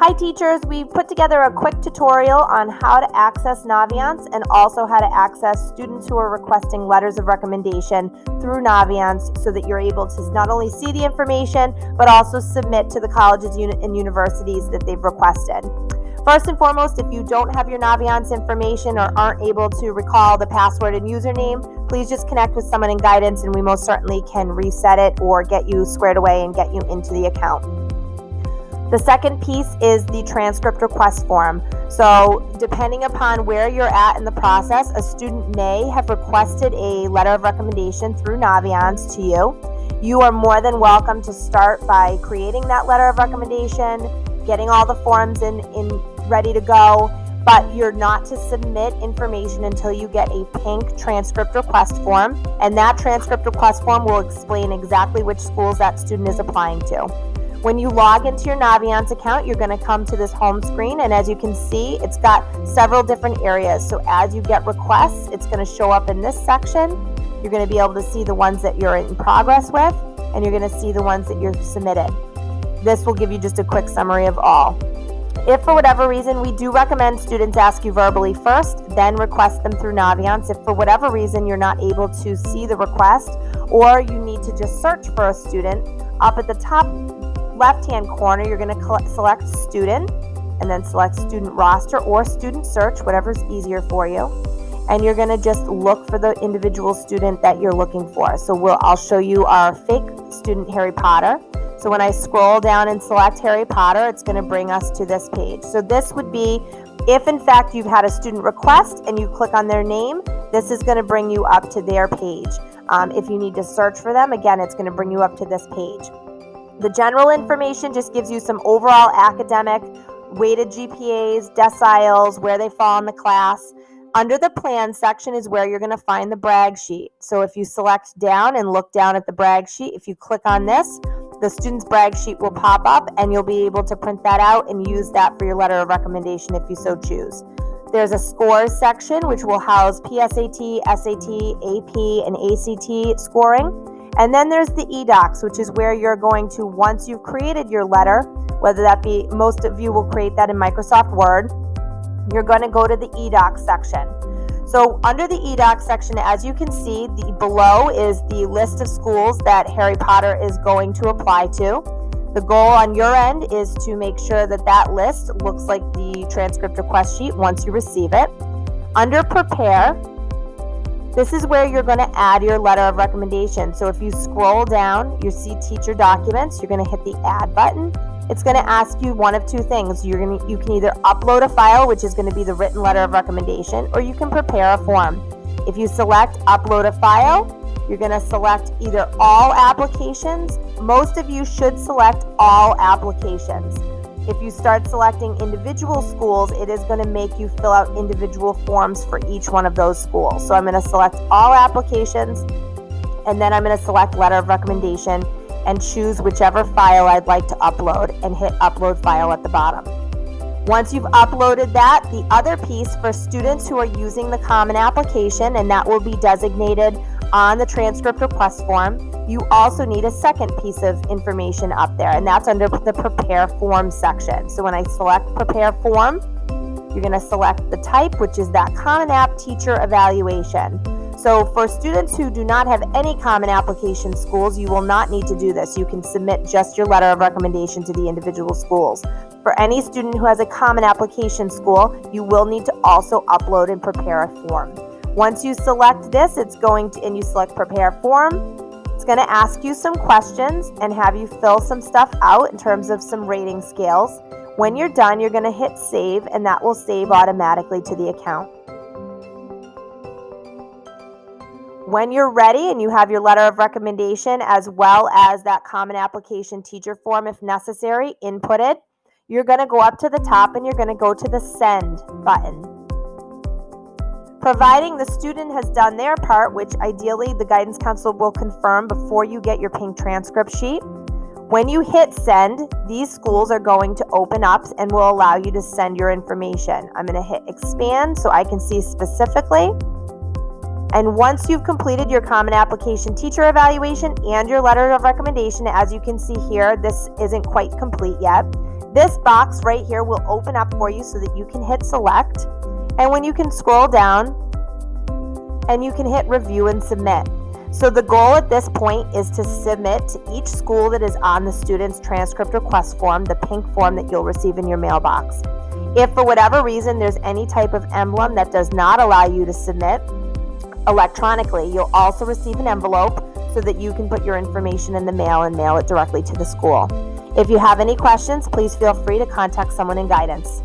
Hi teachers, we put together a quick tutorial on how to access Naviance and also how to access students who are requesting letters of recommendation through Naviance so that you're able to not only see the information but also submit to the colleges and universities that they've requested. First and foremost, if you don't have your Naviance information or aren't able to recall the password and username, please just connect with someone in guidance and we most certainly can reset it or get you squared away and get you into the account. The second piece is the transcript request form. So depending upon where you're at in the process, a student may have requested a letter of recommendation through Naviance to you. You are more than welcome to start by creating that letter of recommendation, getting all the forms in ready to go, but you're not to submit information until you get a pink transcript request form, and that transcript request form will explain exactly which schools that student is applying to. When you log into your Naviance account, you're going to come to this home screen, and as you can see, it's got several different areas. So as you get requests, it's going to show up in this section. You're going to be able to see the ones that you're in progress with, and you're going to see the ones that you've submitted. This will give you just a quick summary of all. If for whatever reason, we do recommend students ask you verbally first, then request them through Naviance. If for whatever reason you're not able to see the request, or you need to just search for a student, up at the top left-hand corner, you're going to select student and then select student roster or student search, whatever's easier for you. And you're going to just look for the individual student that you're looking for. So I'll show you our fake student Harry Potter. So when I scroll down and select Harry Potter, it's going to bring us to this page. So this would be if in fact you've had a student request and you click on their name, this is going to bring you up to their page. If you need to search for them, again, it's going to bring you up to this page. The general information just gives you some overall academic, weighted GPAs, deciles, where they fall in the class. Under the plan section is where you're going to find the brag sheet. So if you select down and look down at the brag sheet, if you click on this, the student's brag sheet will pop up and you'll be able to print that out and use that for your letter of recommendation if you so choose. There's a scores section which will house PSAT, SAT, AP, and ACT scoring. And then there's the eDocs, which is where you're going to, once you've created your letter, whether that be, most of you will create that in Microsoft Word, you're going to go to the eDocs section. So under the eDocs section, as you can see, below is the list of schools that Harry Potter is going to apply to. The goal on your end is to make sure that that list looks like the transcript request sheet once you receive it. Under Prepare, this is where you're going to add your letter of recommendation. So if you scroll down, you see teacher documents, you're going to hit the add button. It's going to ask you one of two things. You can either upload a file, which is going to be the written letter of recommendation, or you can prepare a form. If you select upload a file, you're going to select either all applications. Most of you should select all applications. If you start selecting individual schools, it is going to make you fill out individual forms for each one of those schools. So I'm going to select all applications, and then I'm going to select letter of recommendation and choose whichever file I'd like to upload and hit upload file at the bottom. Once you've uploaded that, the other piece for students who are using the common application, and that will be designated on the transcript request form, you also need a second piece of information up there, and that's under the Prepare Form section. So when I select Prepare Form, you're going to select the type, which is that Common App Teacher Evaluation. So for students who do not have any common application schools, you will not need to do this. You can submit just your letter of recommendation to the individual schools. For any student who has a common application school, you will need to also upload and prepare a form. Once you select this, and you select Prepare Form, it's going to ask you some questions and have you fill some stuff out in terms of some rating scales. When you're done, you're going to hit Save, and that will save automatically to the account. When you're ready and you have your letter of recommendation as well as that common application teacher form, if necessary, inputted, you're going to go up to the top and you're going to go to the Send button. Providing the student has done their part, which ideally the guidance counselor will confirm before you get your pink transcript sheet, when you hit send, these schools are going to open up and will allow you to send your information. I'm going to hit expand so I can see specifically. And once you've completed your common application teacher evaluation and your letter of recommendation, as you can see here, this isn't quite complete yet. This box right here will open up for you so that you can hit select, and when you can scroll down and you can hit review and submit. So the goal at this point is to submit to each school that is on the student's transcript request form, the pink form that you'll receive in your mailbox. If for whatever reason there's any type of emblem that does not allow you to submit electronically, you'll also receive an envelope so that you can put your information in the mail and mail it directly to the school. If you have any questions, please feel free to contact someone in guidance.